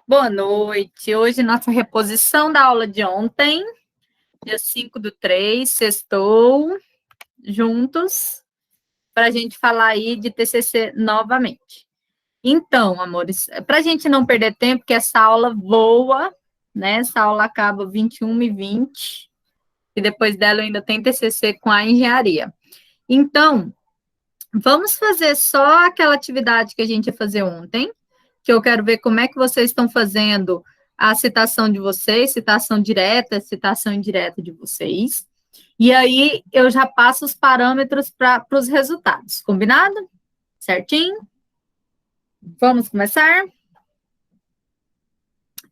Boa noite. Hoje, nossa reposição da aula de ontem, dia 5/3, sextou, juntos, para a gente falar aí de TCC novamente. Então, amores, para a gente não perder tempo, que essa aula voa, né? Essa aula acaba 21h20, e depois dela ainda tem TCC com a engenharia. Então, vamos fazer só aquela atividade que a gente ia fazer ontem, que eu quero ver como é que vocês estão fazendo a citação de vocês, citação direta, citação indireta de vocês. E aí eu já passo os parâmetros para os resultados, combinado? Certinho? Vamos começar?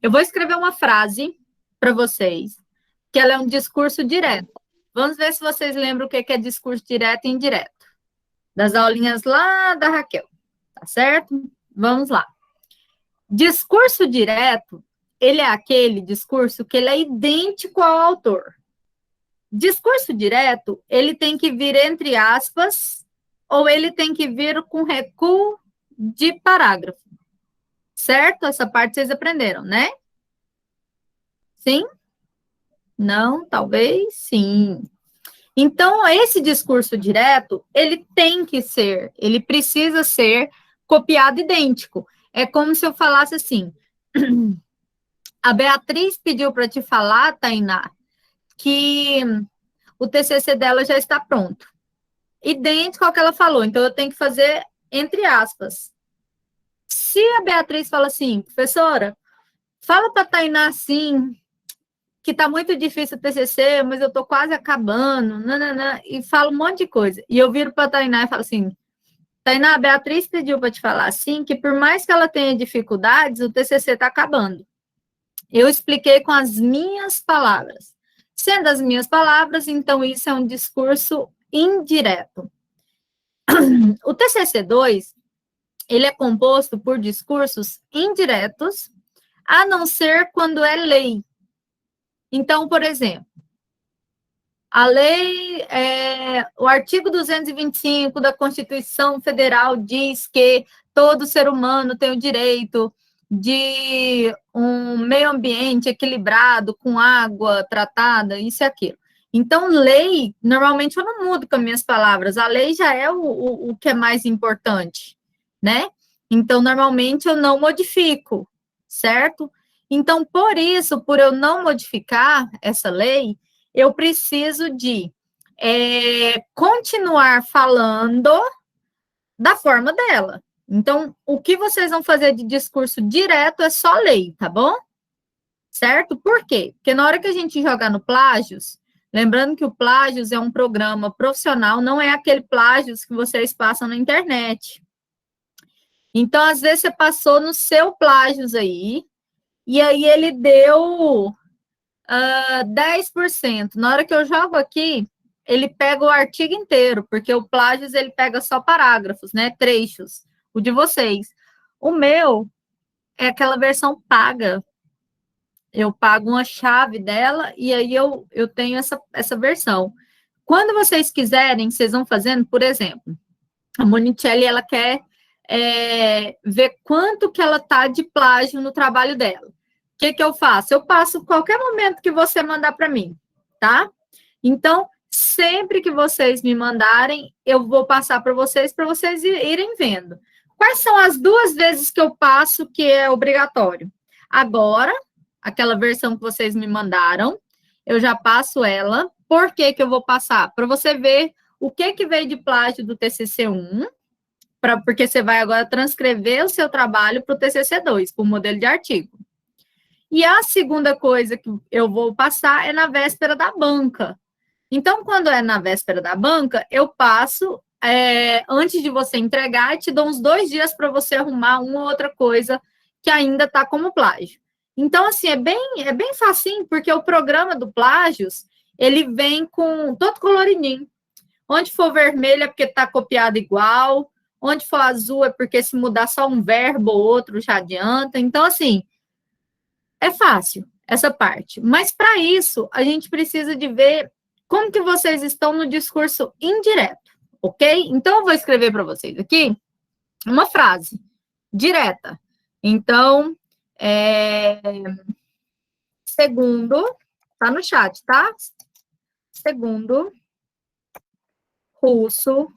Eu vou escrever uma frase para vocês, que ela é um discurso direto. Vamos ver se vocês lembram o que é discurso direto e indireto. Das aulinhas lá da Raquel, tá certo? Vamos lá. Discurso direto, ele é aquele discurso que ele é idêntico ao autor. Discurso direto, ele tem que vir entre aspas, ou ele tem que vir com recuo de parágrafo. Certo? Essa parte vocês aprenderam, né? Sim? Não? Talvez? Sim. Então, esse discurso direto, ele tem que ser, ele precisa ser copiado idêntico. É como se eu falasse assim: a Beatriz pediu para te falar, Tainá, que o TCC dela já está pronto. Idêntico ao que ela falou, então eu tenho que fazer entre aspas. Se a Beatriz fala assim, professora, fala para a Tainá assim, que está muito difícil o TCC, mas eu estou quase acabando, nananã, e fala um monte de coisa. E eu viro para a Tainá e falo assim, Tainá, a Beatriz pediu para te falar assim, que por mais que ela tenha dificuldades, o TCC está acabando. Eu expliquei com as minhas palavras. Sendo as minhas palavras, então isso é um discurso indireto. O TCC2, ele é composto por discursos indiretos, a não ser quando é lei. Então, por exemplo, a lei, o artigo 225 da Constituição Federal diz que todo ser humano tem o direito de um meio ambiente equilibrado, com água tratada, isso e aquilo. Então, lei, normalmente eu não mudo com as minhas palavras, a lei já é o que é mais importante, né? Então, normalmente eu não modifico, certo? Então, por isso, por eu não modificar essa lei, eu preciso de continuar falando da forma dela. Então, o que vocês vão fazer de discurso direto é só lei, tá bom? Certo? Por quê? Porque na hora que a gente jogar no Plágios, lembrando que o Plágios é um programa profissional, não é aquele Plágios que vocês passam na internet. Então, às vezes, você passou no seu Plágios aí, e aí ele deu 10%. Na hora que eu jogo aqui, ele pega o artigo inteiro, porque o Plágios, ele pega só parágrafos, né? Trechos. O de vocês. O meu é aquela versão paga. Eu pago uma chave dela e aí eu tenho essa versão. Quando vocês quiserem, vocês vão fazendo, por exemplo, a Monicelli, ela quer ver quanto que ela tá de plágio no trabalho dela. O que eu faço? Eu passo qualquer momento que você mandar para mim, tá? Então, sempre que vocês me mandarem, eu vou passar para vocês irem vendo. Quais são as 2 vezes que eu passo que é obrigatório? Agora, aquela versão que vocês me mandaram, eu já passo ela. Por que eu vou passar? Para você ver o que veio de plágio do TCC1, porque você vai agora transcrever o seu trabalho para o TCC2, para o modelo de artigo. E a segunda coisa que eu vou passar é na véspera da banca. Então, quando é na véspera da banca, eu passo, antes de você entregar, te dou uns 2 dias para você arrumar uma ou outra coisa que ainda está como plágio. Então, assim, é bem facinho, porque o programa do Plágios, ele vem com todo coloridinho. Onde for vermelho é porque está copiado igual, onde for azul é porque se mudar só um verbo ou outro já adianta. Então, assim, é fácil essa parte. Mas, para isso, a gente precisa de ver como que vocês estão no discurso indireto, ok? Então, eu vou escrever para vocês aqui uma frase direta. Então, Segundo, tá no chat, tá? Segundo Russo,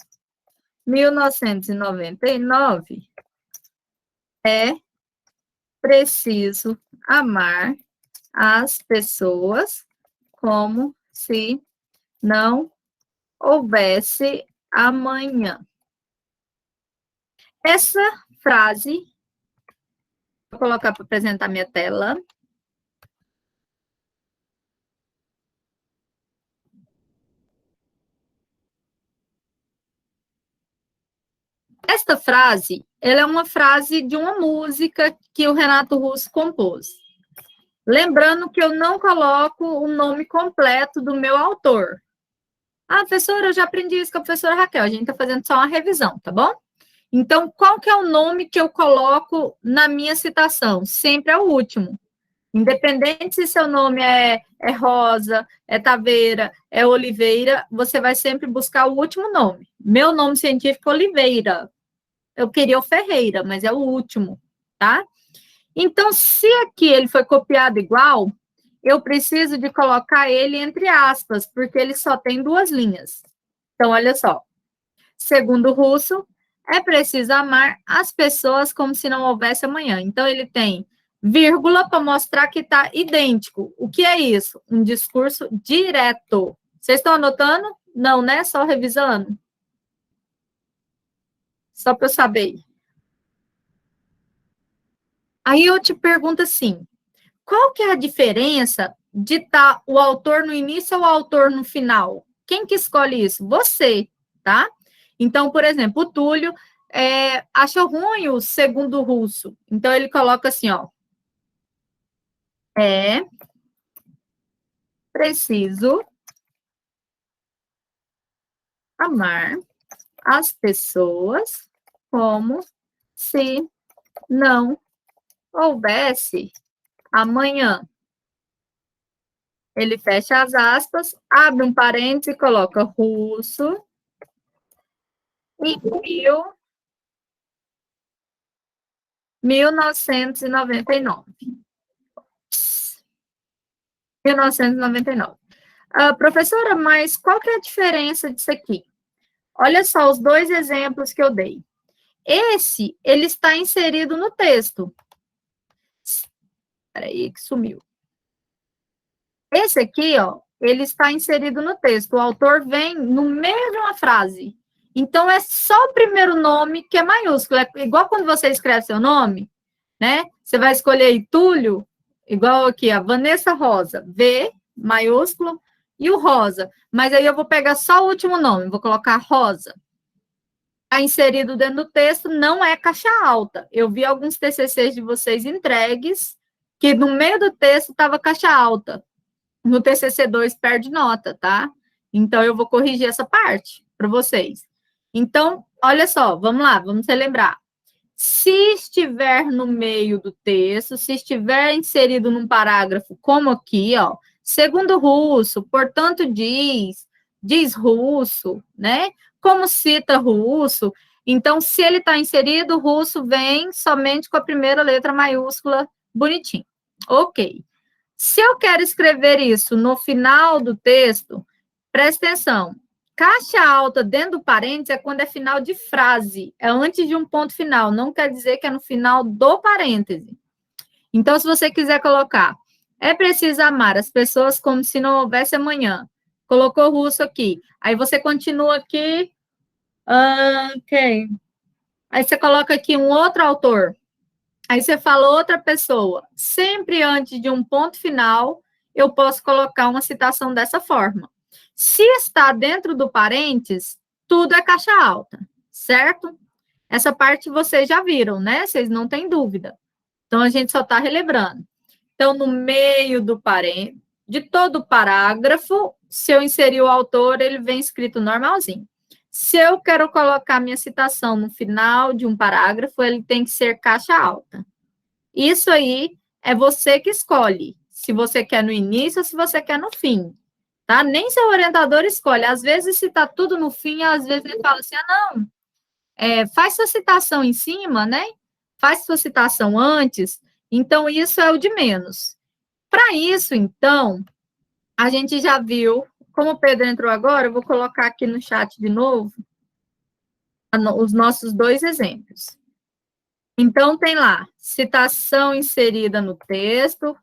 1999, é preciso amar as pessoas como se não houvesse amanhã. Essa frase, vou colocar para apresentar minha tela. Esta frase, ela é uma frase de uma música que o Renato Russo compôs. Lembrando que eu não coloco o nome completo do meu autor. Ah, professora, eu já aprendi isso com a professora Raquel, a gente está fazendo só uma revisão, tá bom? Então, qual que é o nome que eu coloco na minha citação? Sempre é o último. Independente se seu nome é Rosa, é Taveira, é Oliveira, você vai sempre buscar o último nome. Meu nome científico é Oliveira. Eu queria o Ferreira, mas é o último, tá? Então, se aqui ele foi copiado igual, eu preciso de colocar ele entre aspas, porque ele só tem 2 linhas. Então, olha só. Segundo o Russo, é preciso amar as pessoas como se não houvesse amanhã. Então, ele tem vírgula para mostrar que está idêntico. O que é isso? Um discurso direto. Vocês estão anotando? Não, né? Só revisando. Só para eu saber. Aí eu te pergunto assim, qual que é a diferença de estar o autor no início ou o autor no final? Quem que escolhe isso? Você, tá? Então, por exemplo, o Túlio acha ruim o segundo russo. Então, ele coloca assim, ó. É preciso amar as pessoas como se não houvesse amanhã. Ele fecha as aspas, abre um parênteses e coloca russo e 1999. 1999. Professora, mas qual que é a diferença disso aqui? Olha só os 2 exemplos que eu dei. Esse, ele está inserido no texto. Espera aí que sumiu. Esse aqui, ó, ele está inserido no texto. O autor vem no meio de uma frase. Então, é só o primeiro nome que é maiúsculo. É igual quando você escreve seu nome, né? Você vai escolher Túlio, igual aqui, a Vanessa Rosa, V, maiúsculo, e o Rosa. Mas aí eu vou pegar só o último nome, vou colocar Rosa. Está inserido dentro do texto, não é caixa alta. Eu vi alguns TCCs de vocês entregues, que no meio do texto estava caixa alta. No TCC2 perde nota, tá? Então, eu vou corrigir essa parte para vocês. Então, olha só, vamos lá, vamos relembrar. Se estiver no meio do texto, se estiver inserido num parágrafo, como aqui, ó, segundo Russo, portanto diz Russo, né? Como cita Russo. Então, se ele está inserido, Russo vem somente com a primeira letra maiúscula, bonitinho. Ok. Se eu quero escrever isso no final do texto, presta atenção. Caixa alta dentro do parênteses é quando é final de frase, é antes de um ponto final, não quer dizer que é no final do parêntese. Então, se você quiser colocar, é preciso amar as pessoas como se não houvesse amanhã. Colocou Russo aqui. Aí você continua aqui. Ok. Aí você coloca aqui um outro autor. Aí você fala outra pessoa. Sempre antes de um ponto final, eu posso colocar uma citação dessa forma. Se está dentro do parênteses, tudo é caixa alta, certo? Essa parte vocês já viram, né? Vocês não têm dúvida. Então, a gente só está relembrando. Então, no meio do parênteses, de todo o parágrafo, se eu inserir o autor, ele vem escrito normalzinho. Se eu quero colocar minha citação no final de um parágrafo, ele tem que ser caixa alta. Isso aí é você que escolhe, se você quer no início ou se você quer no fim, tá? Nem seu orientador escolhe. Às vezes, se está tudo no fim, às vezes ele fala assim, faz sua citação em cima, né? Faz sua citação antes, Então, isso é o de menos. Para isso, então, a gente já viu, como o Pedro entrou agora, eu vou colocar aqui no chat de novo os nossos dois exemplos. Então, tem lá, citação inserida no texto,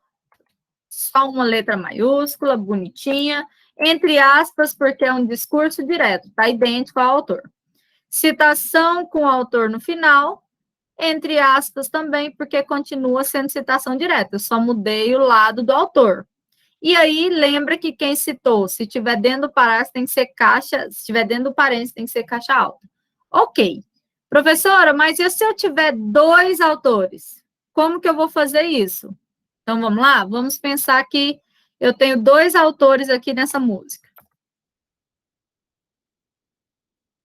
só uma letra maiúscula, bonitinha, entre aspas, porque é um discurso direto, está idêntico ao autor. Citação com o autor no final, entre aspas também, porque continua sendo citação direta, eu só mudei o lado do autor. E aí, lembra que quem citou, se tiver dentro do parágrafo, tem que ser caixa, se tiver dentro do parênteses, tem que ser caixa alta. Ok. Professora, mas e se eu tiver dois autores? Como que eu vou fazer isso? Então, vamos lá? Vamos pensar que eu tenho dois autores aqui nessa música.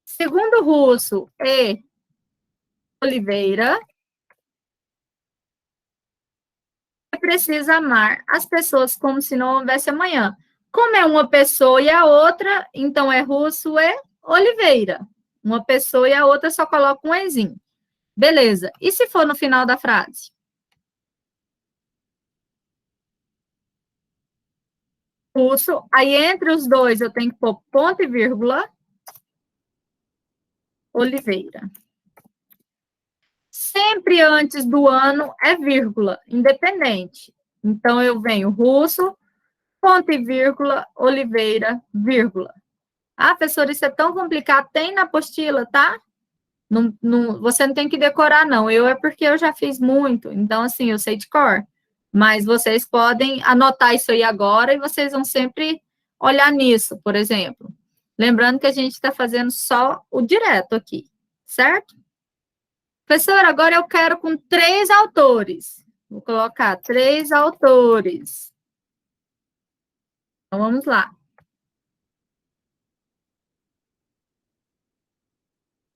Segundo Russo e Oliveira, é preciso amar as pessoas como se não houvesse amanhã. Como é uma pessoa e a outra, então é Russo e Oliveira. Uma pessoa e a outra só coloca um ezinho. Beleza. E se for no final da frase? Russo, aí entre os dois eu tenho que pôr ponto e vírgula, Oliveira. Sempre antes do ano é vírgula, independente. Então, eu venho Russo, ponto e vírgula, Oliveira, vírgula. Ah, professor, isso é tão complicado. Tem na apostila, tá? Não, não, você não tem que decorar, não. Eu é porque eu já fiz muito. Então, assim, eu sei de cor. Mas vocês podem anotar isso aí agora e vocês vão sempre olhar nisso, por exemplo. Lembrando que a gente está fazendo só o direto aqui, certo? Professor, agora eu quero com 3 autores. Vou colocar 3 autores. Então, vamos lá.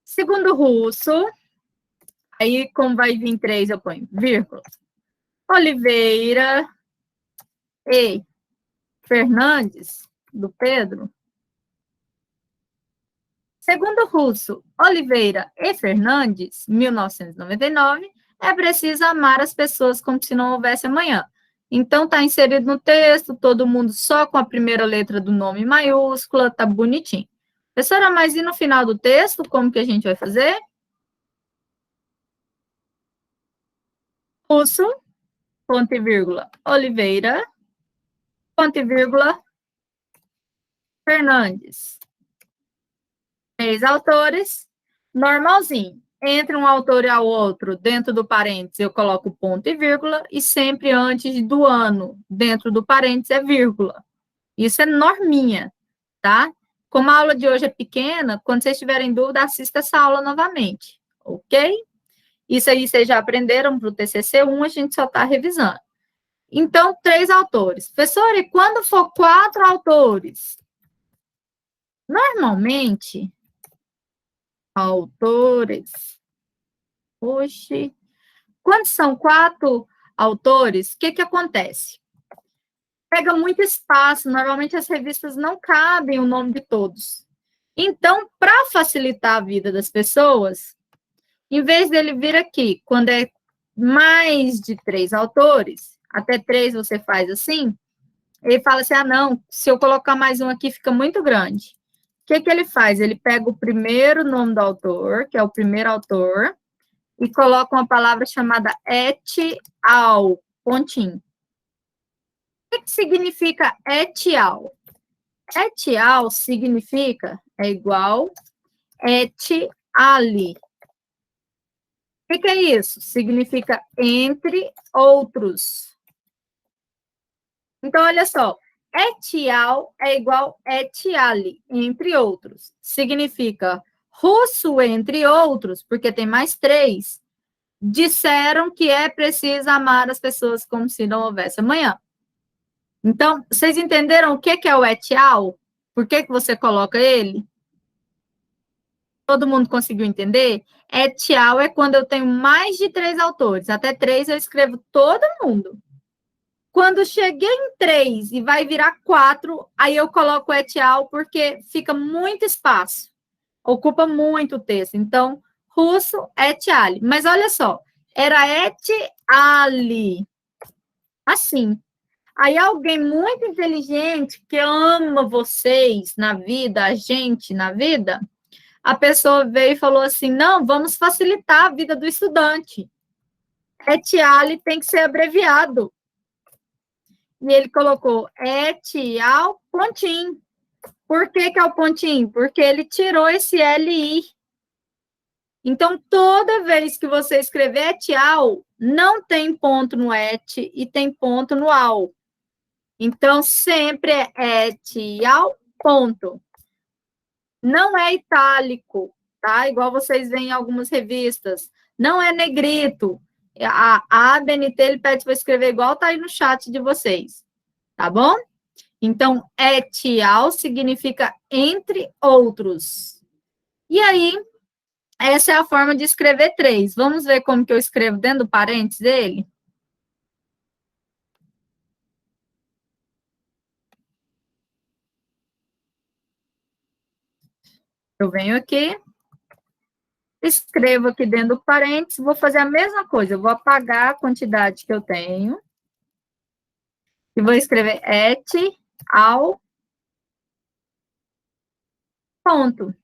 Segundo Russo, aí como vai vir 3, eu ponho vírgula. Oliveira e Fernandes, do Pedro. Segundo Russo, Oliveira e Fernandes, 1999, é preciso amar as pessoas como se não houvesse amanhã. Então, está inserido no texto, todo mundo só com a primeira letra do nome maiúscula, tá bonitinho. Professora, mas e no final do texto, como que a gente vai fazer? Russo, ponto e vírgula, Oliveira, ponto e vírgula, Fernandes. 3 autores, normalzinho. Entre um autor e ao outro, dentro do parênteses, eu coloco ponto e vírgula, e sempre antes do ano, dentro do parênteses, é vírgula. Isso é norminha, tá? Como a aula de hoje é pequena, quando vocês tiverem dúvida, assista essa aula novamente, ok? Isso aí vocês já aprenderam para o TCC1, a gente só está revisando. Então, 3 autores. Professor, e quando for 4 autores? Normalmente, autores. Oxi. Quando são 4 autores, o que, que acontece? Pega muito espaço, normalmente as revistas não cabem o nome de todos. Então, para facilitar a vida das pessoas, em vez dele vir aqui, quando é mais de 3 autores, até 3 você faz assim, ele fala assim, ah, não, se eu colocar mais um aqui, fica muito grande. O que, que ele faz? Ele pega o primeiro nome do autor, que é o primeiro autor, e coloca uma palavra chamada et al, pontinho. O que significa et al? Et al significa, é igual, et ali. O que é isso? Significa entre outros. Então, olha só, et al é igual et ali, entre outros. Significa russo entre outros, porque tem mais 3, disseram que é preciso amar as pessoas como se não houvesse amanhã. Então, vocês entenderam o que é o et al? Por que você coloca ele? Todo mundo conseguiu entender? Et al é quando eu tenho mais de 3 autores. Até 3 eu escrevo todo mundo. Quando cheguei em 3 e vai virar 4, aí eu coloco et al porque fica muito espaço. Ocupa muito o texto. Então, russo, et al. Mas olha só, Era et ali. Assim. Aí alguém muito inteligente que ama vocês na vida, a gente na vida, a pessoa veio e falou assim: não, vamos facilitar a vida do estudante. Et ali tem que ser abreviado. E ele colocou et al pontinho. Por que é o pontinho? Porque ele tirou esse LI. Então, toda vez que você escrever et al, não tem ponto no et e tem ponto no al. Então, sempre é et al, ponto. Não é itálico, tá? Igual vocês veem em algumas revistas. Não é negrito. A ABNT, ele pede para escrever igual tá aí no chat de vocês. Tá bom? Então, et al significa entre outros. E aí, essa é a forma de escrever 3. Vamos ver como que eu escrevo dentro do parênteses dele? Eu venho aqui, escrevo aqui dentro do parênteses, vou fazer a mesma coisa, eu vou apagar a quantidade que eu tenho, e vou escrever et al ponto.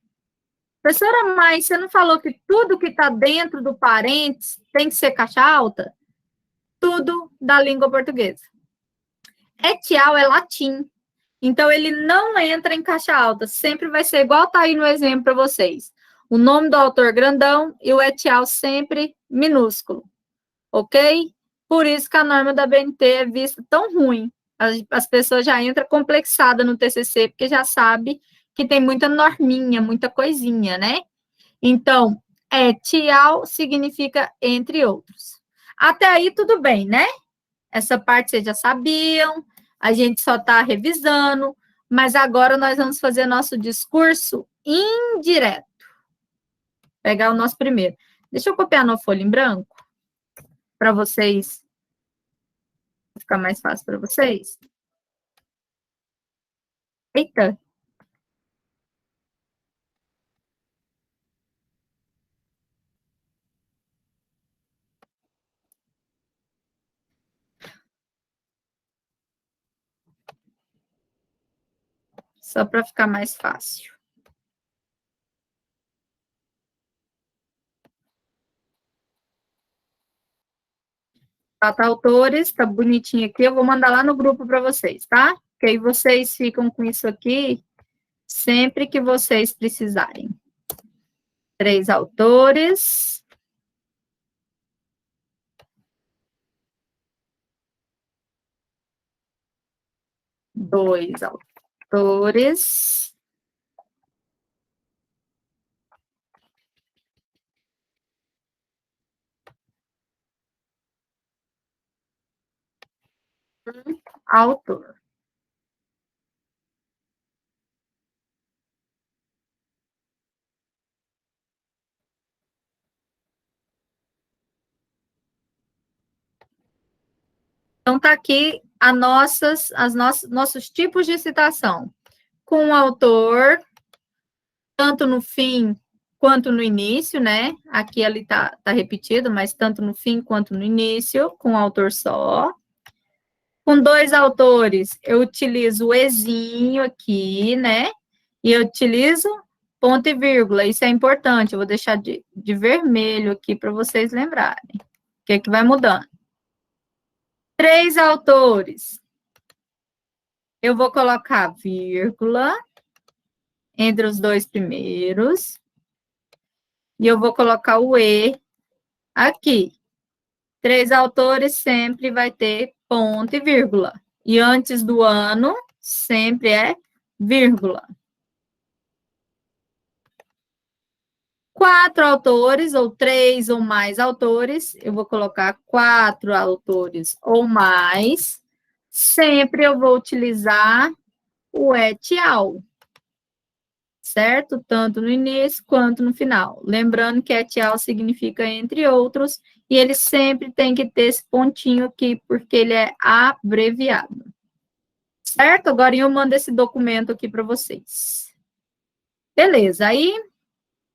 Professora, mas você não falou que tudo que está dentro do parênteses tem que ser caixa alta? Tudo da língua portuguesa. Et al é latim, então ele não entra em caixa alta, sempre vai ser igual tá aí no exemplo para vocês. O nome do autor grandão e o et al sempre minúsculo, ok? Por isso que a norma da BNT é vista tão ruim. As pessoas já entram complexadas no TCC, porque já sabe que tem muita norminha, muita coisinha, né? Então, et al significa entre outros. Até aí, tudo bem, né? Essa parte vocês já sabiam, a gente só está revisando, mas agora nós vamos fazer nosso discurso indireto. Pegar o nosso primeiro. Deixa eu copiar na folha em branco, para vocês, ficar mais fácil para vocês. Eita! Só para ficar mais fácil. Tá, autores, tá bonitinho aqui, eu vou mandar lá no grupo para vocês, tá? Que aí vocês ficam com isso aqui sempre que vocês precisarem. 3 autores. 2 autores. Autor. Então, tá aqui nossos tipos de citação. Com o autor, tanto no fim quanto no início, né? Aqui ele tá repetido, mas tanto no fim quanto no início, com o autor só. Com 2 autores, eu utilizo o ezinho aqui, né? E eu utilizo ponto e vírgula. Isso é importante. Eu vou deixar de vermelho aqui para vocês lembrarem. O que vai mudando? 3 autores. Eu vou colocar vírgula entre os 2 primeiros. E eu vou colocar o E aqui. 3 autores sempre vai ter ponto e vírgula. E antes do ano, sempre é vírgula. 4 autores, ou 3 ou mais autores, eu vou colocar 4 autores ou mais. Sempre eu vou utilizar o et al. Certo? Tanto no início quanto no final. Lembrando que et al significa entre outros, e ele sempre tem que ter esse pontinho aqui, porque ele é abreviado. Certo? Agora eu mando esse documento aqui para vocês. Beleza, aí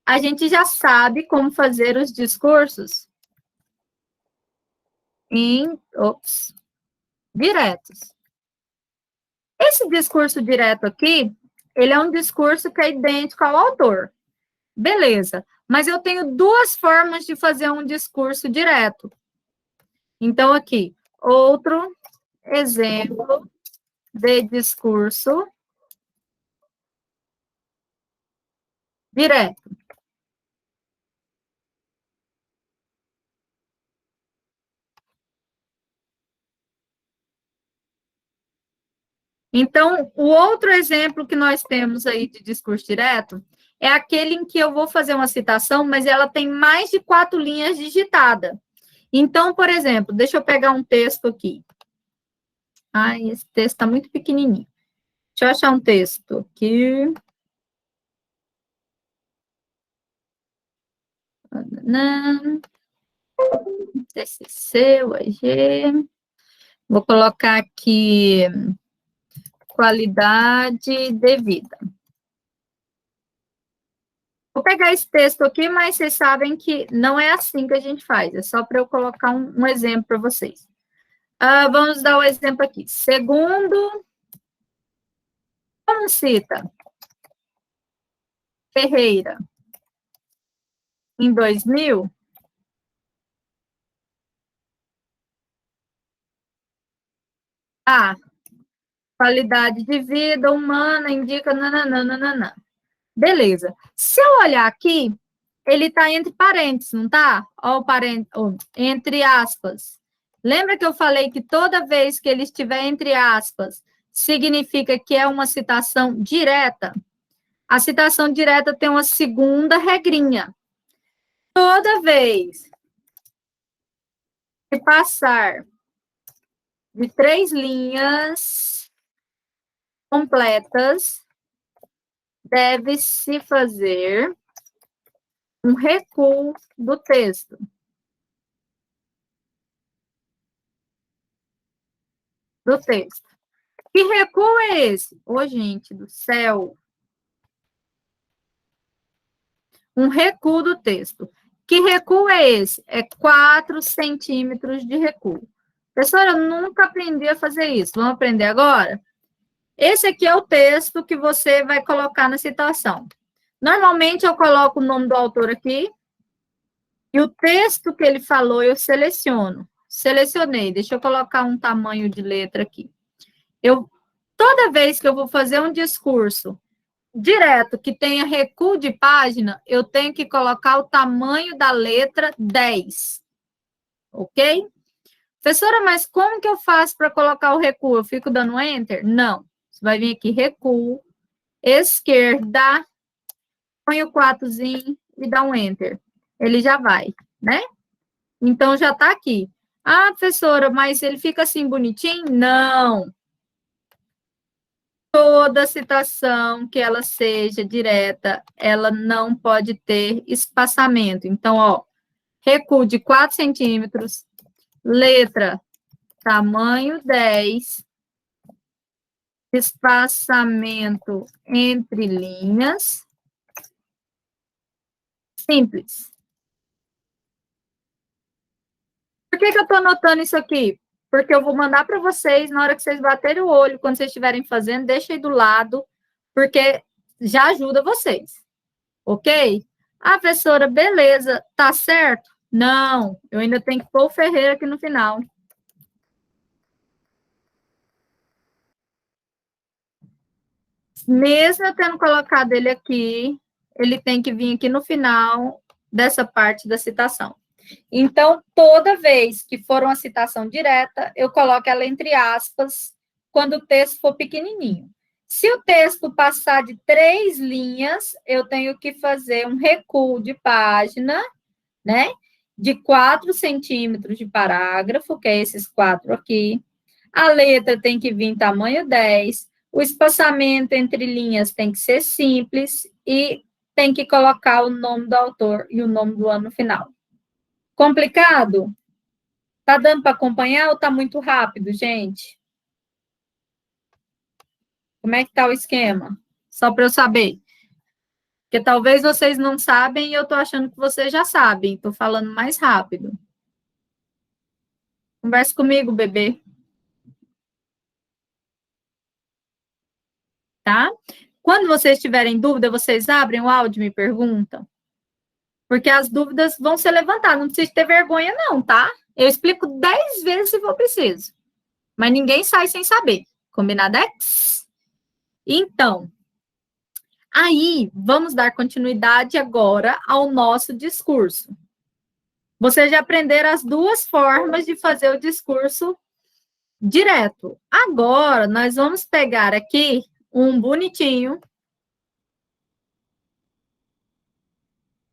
a gente já sabe como fazer os discursos diretos. Esse discurso direto aqui, ele é um discurso que é idêntico ao autor. Beleza, mas eu tenho duas formas de fazer um discurso direto. Então, aqui, outro exemplo de discurso direto. Então, o outro exemplo que nós temos aí de discurso direto é aquele em que eu vou fazer uma citação, mas ela tem mais de 4 linhas digitadas. Então, por exemplo, deixa eu pegar um texto aqui. Ai, esse texto está muito pequenininho. Deixa eu achar um texto aqui. TCC, UEG. Vou colocar aqui qualidade de vida. Vou pegar esse texto aqui, mas vocês sabem que não é assim que a gente faz. É só para eu colocar um exemplo para vocês. Vamos dar o um exemplo aqui. Segundo, como cita Ferreira, em 2000, a qualidade de vida humana indica nananana. Beleza. Se eu olhar aqui, ele está entre parênteses, não está? Entre aspas. Lembra que eu falei que toda vez que ele estiver entre aspas, significa que é uma citação direta? A citação direta tem uma segunda regrinha. Toda vez que passar de 3 linhas completas, deve-se fazer um recuo do texto. Que recuo é esse? Ô, gente do céu! Um recuo do texto. Que recuo é esse? É 4 centímetros de recuo. Professora, eu nunca aprendi a fazer isso. Vamos aprender agora? Esse aqui é o texto que você vai colocar na citação. Normalmente, eu coloco o nome do autor aqui, e o texto que ele falou, eu seleciono. Selecionei, deixa eu colocar um tamanho de letra aqui. Toda vez que eu vou fazer um discurso direto que tenha recuo de página, eu tenho que colocar o tamanho da letra 10. Ok? Professora, mas como que eu faço para colocar o recuo? Eu fico dando enter? Não. Você vai vir aqui, recuo, esquerda, põe o 4zinho e dá um enter. Ele já vai, né? Então, já está aqui. Ah, professora, mas ele fica assim bonitinho? Não. Toda citação que ela seja direta, ela não pode ter espaçamento. Então, ó, recuo de 4 centímetros, letra, tamanho 10, espaçamento entre linhas, simples. Por que eu estou anotando isso aqui? Porque eu vou mandar para vocês, na hora que vocês baterem o olho, quando vocês estiverem fazendo, deixa aí do lado, porque já ajuda vocês. Ok? Ah, professora, beleza, tá certo? Não, eu ainda tenho que pôr o Ferreira aqui no final. Mesmo eu tendo colocado ele aqui, ele tem que vir aqui no final dessa parte da citação. Então, toda vez que for uma citação direta, eu coloco ela entre aspas, quando o texto for pequenininho. Se o texto passar de 3 linhas, eu tenho que fazer um recuo de página, né? De 4 centímetros de parágrafo, que é esses 4 aqui. A letra tem que vir em tamanho 10. O espaçamento entre linhas tem que ser simples e tem que colocar o nome do autor e o nome do ano no final. Complicado? Tá dando para acompanhar ou tá muito rápido, gente? Como é que tá o esquema? Só para eu saber. Porque talvez vocês não sabem e eu tô achando que vocês já sabem. Tô falando mais rápido. Conversa comigo, bebê. Tá? Quando vocês tiverem dúvida, vocês abrem o áudio e me perguntam. Porque as dúvidas vão ser levantadas. Não precisa ter vergonha, não, tá? Eu explico 10 vezes se for preciso. Mas ninguém sai sem saber. Combinado é? Então, aí vamos dar continuidade agora ao nosso discurso. Vocês já aprenderam as duas formas de fazer o discurso direto. Agora, nós vamos pegar aqui um bonitinho,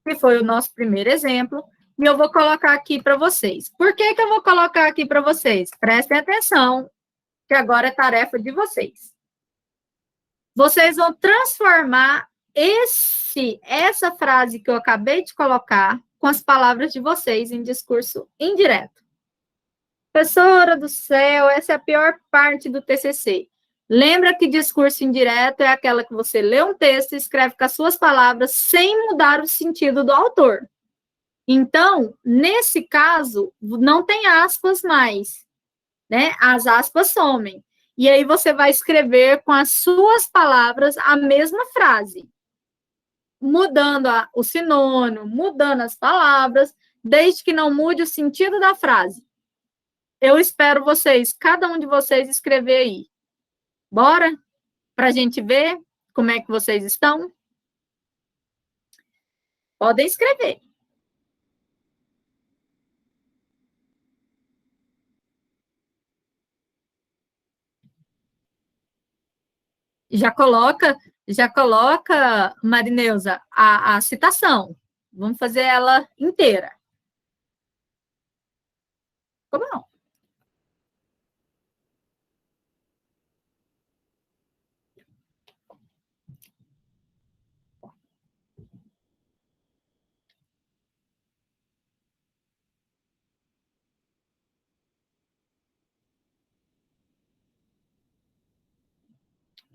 que foi o nosso primeiro exemplo, e eu vou colocar aqui para vocês. Por que eu vou colocar aqui para vocês? Prestem atenção, que agora é tarefa de vocês. Vocês vão transformar essa frase que eu acabei de colocar com as palavras de vocês em discurso indireto. Professora do céu, essa é a pior parte do TCC. Lembra que discurso indireto é aquela que você lê um texto e escreve com as suas palavras sem mudar o sentido do autor. Então, nesse caso, não tem aspas mais, né? As aspas somem. E aí você vai escrever com as suas palavras a mesma frase, mudando o sinônimo, mudando as palavras, desde que não mude o sentido da frase. Eu espero vocês, cada um de vocês, escrever aí. Bora? Para a gente ver como é que vocês estão? Podem escrever. Já coloca, Marineuza, a citação. Vamos fazer ela inteira. Como não?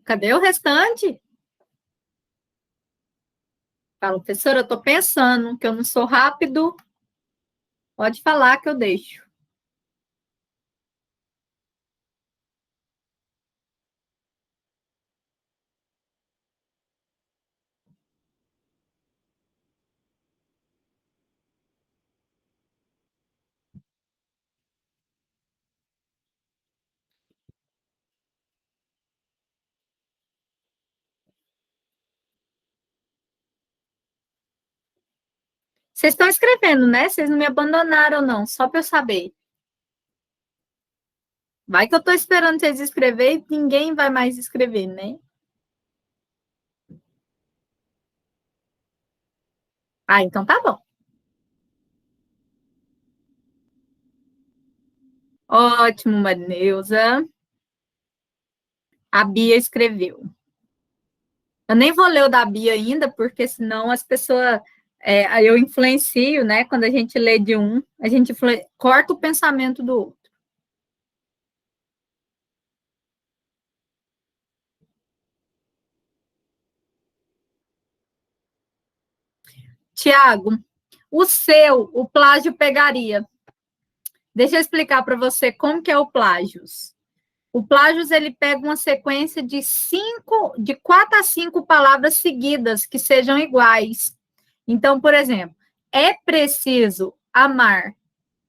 Cadê o restante? Fala, professora, eu estou pensando que eu não sou rápido. Pode falar que eu deixo. Vocês estão escrevendo, né? Vocês não me abandonaram, não, só para eu saber. Vai que eu estou esperando vocês escreverem e ninguém vai mais escrever, né? Ah, então tá bom. Ótimo, Marineuza. A Bia escreveu. Eu nem vou ler o da Bia ainda, porque senão as pessoas. Eu influencio, né? Quando a gente lê de um, a gente corta o pensamento do outro. Tiago, o plágio pegaria. Deixa eu explicar para você como que é o plágios. O plágios, ele pega uma sequência de 4 a 5 palavras seguidas que sejam iguais. Então, por exemplo, é preciso amar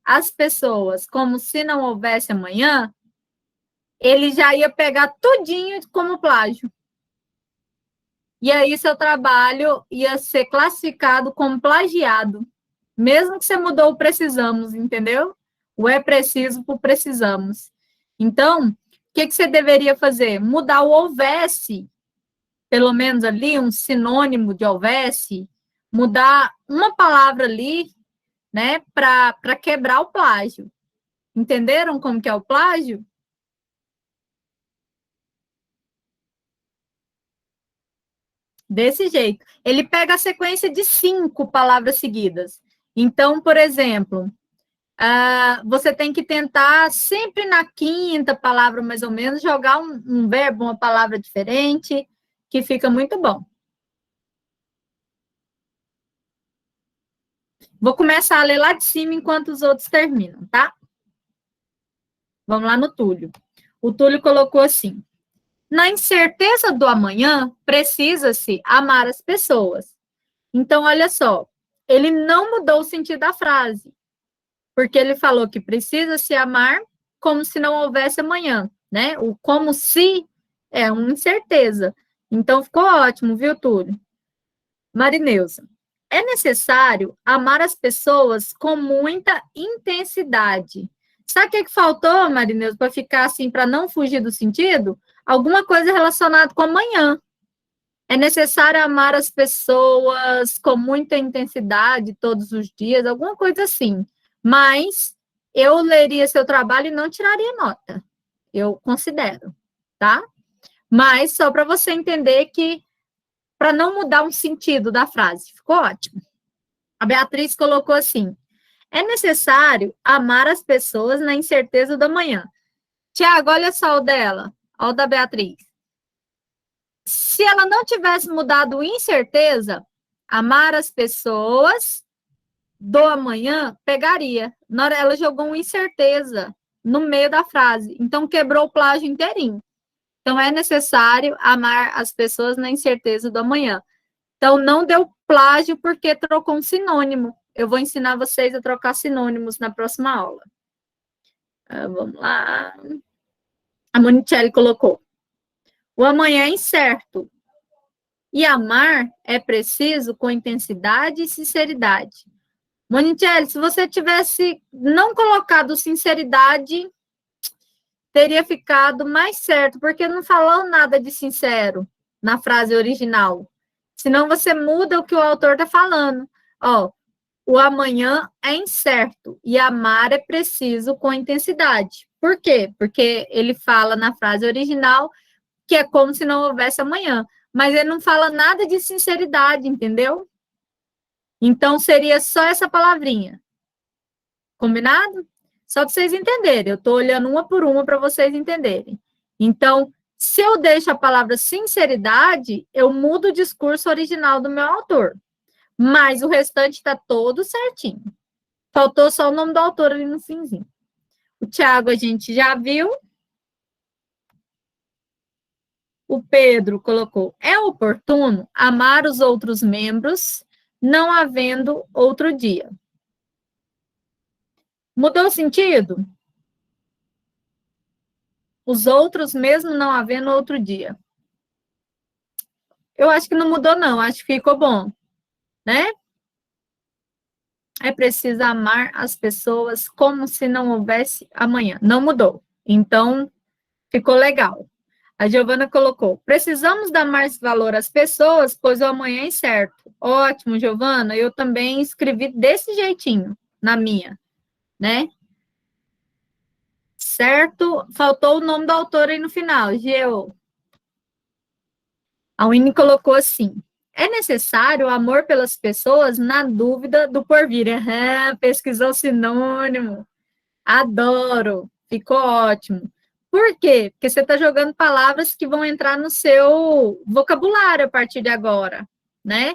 as pessoas como se não houvesse amanhã, ele já ia pegar tudinho como plágio. E aí seu trabalho ia ser classificado como plagiado, mesmo que você mudou o precisamos, entendeu? O é preciso por precisamos. Então, o que você deveria fazer? Mudar o houvesse, pelo menos ali, um sinônimo de houvesse, mudar uma palavra ali, né, para quebrar o plágio. Entenderam como que é o plágio? Desse jeito. Ele pega a sequência de 5 palavras seguidas. Então, por exemplo, você tem que tentar sempre na quinta palavra, mais ou menos, jogar um verbo, uma palavra diferente, que fica muito bom. Vou começar a ler lá de cima enquanto os outros terminam, tá? Vamos lá no Túlio. O Túlio colocou assim: na incerteza do amanhã, precisa-se amar as pessoas. Então, olha só, ele não mudou o sentido da frase, porque ele falou que precisa se amar como se não houvesse amanhã, né? O como se é uma incerteza. Então, ficou ótimo, viu, Túlio? Marineuza. É necessário amar as pessoas com muita intensidade. Sabe o que faltou, Marineuza, para ficar assim, para não fugir do sentido? Alguma coisa relacionada com amanhã. É necessário amar as pessoas com muita intensidade todos os dias, alguma coisa assim. Mas eu leria seu trabalho e não tiraria nota. Eu considero, tá? Mas só para você entender que, para não mudar um sentido da frase, ficou ótimo. A Beatriz colocou assim: é necessário amar as pessoas na incerteza do amanhã. Tiago, olha só o dela, olha o da Beatriz. Se ela não tivesse mudado incerteza, amar as pessoas do amanhã pegaria. Na hora ela jogou uma incerteza no meio da frase, então quebrou o plágio inteirinho. Então é necessário amar as pessoas na incerteza do amanhã. Então não deu plágio porque trocou um sinônimo. Eu vou ensinar vocês a trocar sinônimos na próxima aula. Vamos lá. A Monicelli colocou: o amanhã é incerto. E amar é preciso com intensidade e sinceridade. Monicelli, se você tivesse não colocado sinceridade, teria ficado mais certo, porque não falou nada de sincero na frase original. Senão você muda o que o autor está falando. Ó, o amanhã é incerto e amar é preciso com intensidade. Por quê? Porque ele fala na frase original que é como se não houvesse amanhã. Mas ele não fala nada de sinceridade, entendeu? Então, seria só essa palavrinha. Combinado? Só para vocês entenderem. Eu estou olhando uma por uma para vocês entenderem. Então, se eu deixo a palavra sinceridade, eu mudo o discurso original do meu autor. Mas o restante está todo certinho. Faltou só o nome do autor ali no finzinho. O Tiago a gente já viu. O Pedro colocou: é oportuno amar os outros membros, não havendo outro dia. Mudou o sentido? Os outros, mesmo não havendo outro dia. Eu acho que não mudou, não. Acho que ficou bom, né? É preciso amar as pessoas como se não houvesse amanhã. Não mudou. Então, ficou legal. A Giovana colocou: precisamos dar mais valor às pessoas, pois o amanhã é incerto. Ótimo, Giovana. Eu também escrevi desse jeitinho na minha, né? Certo? Faltou o nome do autor aí no final, Geo. A Winnie colocou assim: é necessário o amor pelas pessoas na dúvida do porvir. Pesquisou sinônimo. Adoro. Ficou ótimo. Por quê? Porque você está jogando palavras que vão entrar no seu vocabulário a partir de agora, né?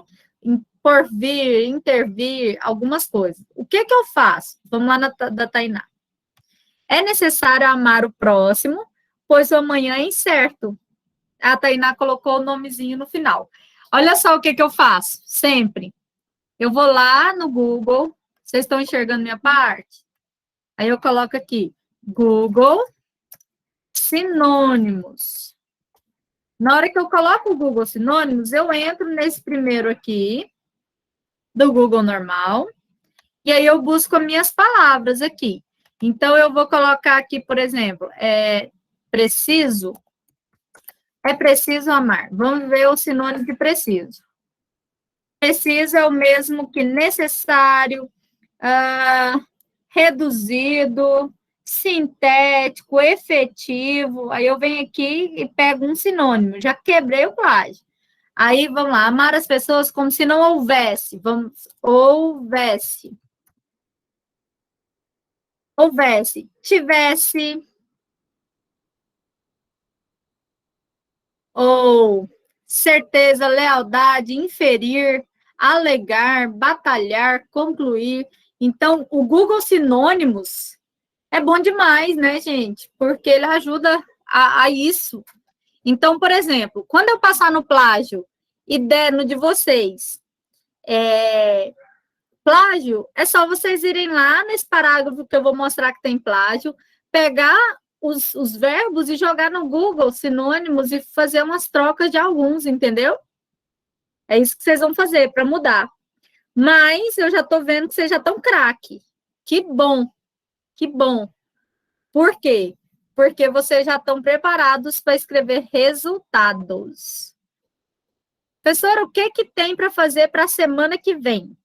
Porvir, intervir, algumas coisas. O que eu faço? Vamos lá da Tainá. É necessário amar o próximo, pois o amanhã é incerto. A Tainá colocou o nomezinho no final. Olha só o que eu faço, sempre. Eu vou lá no Google, vocês estão enxergando minha parte? Aí eu coloco aqui, Google Sinônimos. Na hora que eu coloco o Google Sinônimos, eu entro nesse primeiro aqui, do Google normal, e aí eu busco as minhas palavras aqui. Então, eu vou colocar aqui, por exemplo, preciso. É preciso amar. Vamos ver o sinônimo de preciso. Preciso é o mesmo que necessário, reduzido, sintético, efetivo. Aí eu venho aqui e pego um sinônimo. Já quebrei o plágio. Aí, vamos lá. Amar as pessoas como se não houvesse. Houvesse. Houvesse. Tivesse. Ou certeza, lealdade, inferir, alegar, batalhar, concluir. Então, o Google Sinônimos é bom demais, né, gente? Porque ele ajuda a isso. Então, por exemplo, quando eu passar no plágio e der no de vocês, plágio, é só vocês irem lá nesse parágrafo que eu vou mostrar que tem plágio, pegar os verbos e jogar no Google sinônimos e fazer umas trocas de alguns, entendeu? É isso que vocês vão fazer para mudar. Mas eu já estou vendo que vocês já estão craque. Que bom, que bom. Por quê? Porque vocês já estão preparados para escrever resultados. Professora, o que tem para fazer para a semana que vem?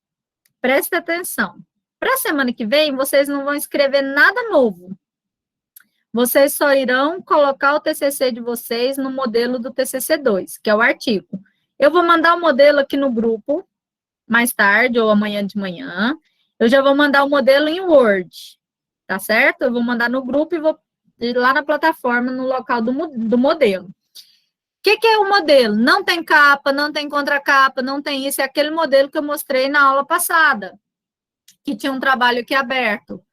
Presta atenção. Para a semana que vem, vocês não vão escrever nada novo. Vocês só irão colocar o TCC de vocês no modelo do TCC2, que é o artigo. Eu vou mandar o modelo aqui no grupo, mais tarde ou amanhã de manhã. Eu já vou mandar o modelo em Word, tá certo? Eu vou mandar no grupo e vou ir lá na plataforma, no local do modelo. O que é o modelo? Não tem capa, não tem contracapa, não tem isso. É aquele modelo que eu mostrei na aula passada, que tinha um trabalho aqui aberto.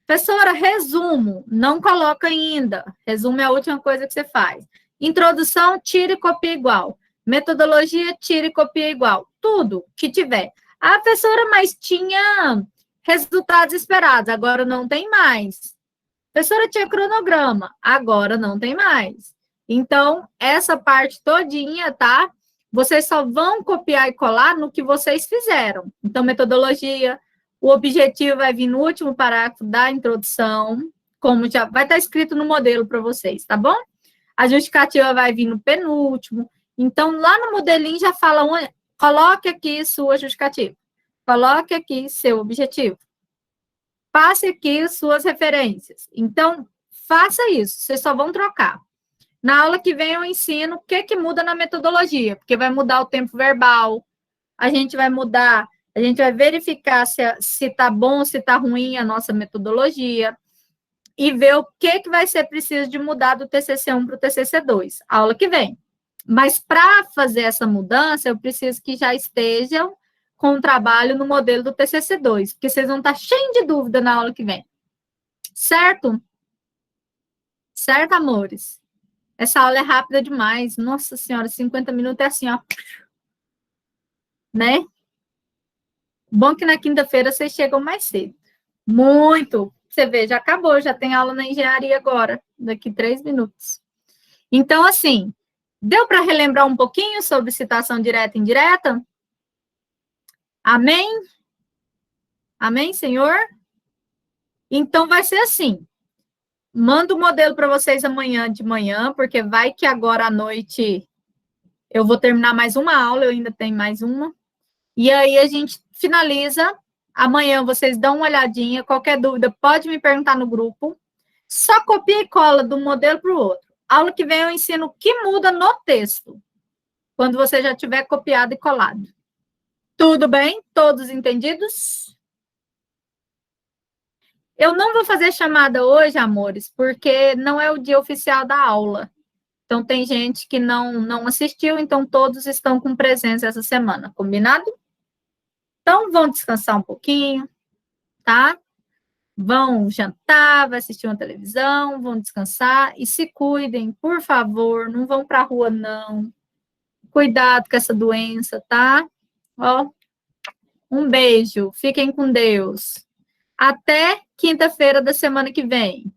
Professora, resumo, não coloca ainda. Resumo é a última coisa que você faz. Introdução, tira e copia igual. Metodologia, tira e copia igual. Tudo que tiver. Ah, professora, mas tinha resultados esperados, agora não tem mais. Professora, tinha cronograma, agora não tem mais. Então, essa parte todinha, tá? Vocês só vão copiar e colar no que vocês fizeram. Então, metodologia, o objetivo vai vir no último parágrafo da introdução, como já vai estar escrito no modelo para vocês, tá bom? A justificativa vai vir no penúltimo. Então, lá no modelinho já fala, coloque aqui sua justificativa. Coloque aqui seu objetivo. Passe aqui suas referências. Então, faça isso, vocês só vão trocar. Na aula que vem eu ensino o que muda na metodologia, porque vai mudar o tempo verbal, a gente vai mudar, a gente vai verificar se está bom, se está ruim a nossa metodologia, e ver o que vai ser preciso de mudar do TCC1 para o TCC2, aula que vem. Mas para fazer essa mudança, eu preciso que já estejam com o trabalho no modelo do TCC2, porque vocês vão estar cheios de dúvida na aula que vem. Certo? Certo, amores? Essa aula é rápida demais. Nossa Senhora, 50 minutos é assim, ó. Né? Bom que na quinta-feira vocês chegam mais cedo. Muito. Você vê, já acabou, já tem aula na engenharia agora, daqui 3 minutos. Então, assim, deu para relembrar um pouquinho sobre citação direta e indireta? Amém? Amém, Senhor? Então, vai ser assim. Mando o modelo para vocês amanhã de manhã, porque vai que agora à noite eu vou terminar mais uma aula, eu ainda tenho mais uma. E aí a gente finaliza. Amanhã vocês dão uma olhadinha. Qualquer dúvida, pode me perguntar no grupo. Só copia e cola de um modelo para o outro. Aula que vem eu ensino o que muda no texto, quando você já tiver copiado e colado. Tudo bem? Todos entendidos? Eu não vou fazer chamada hoje, amores, porque não é o dia oficial da aula. Então, tem gente que não assistiu, então todos estão com presença essa semana, combinado? Então, vão descansar um pouquinho, tá? Vão jantar, vai assistir uma televisão, vão descansar e se cuidem, por favor, não vão para a rua, não. Cuidado com essa doença, tá? Ó, um beijo, fiquem com Deus. Até quinta-feira da semana que vem.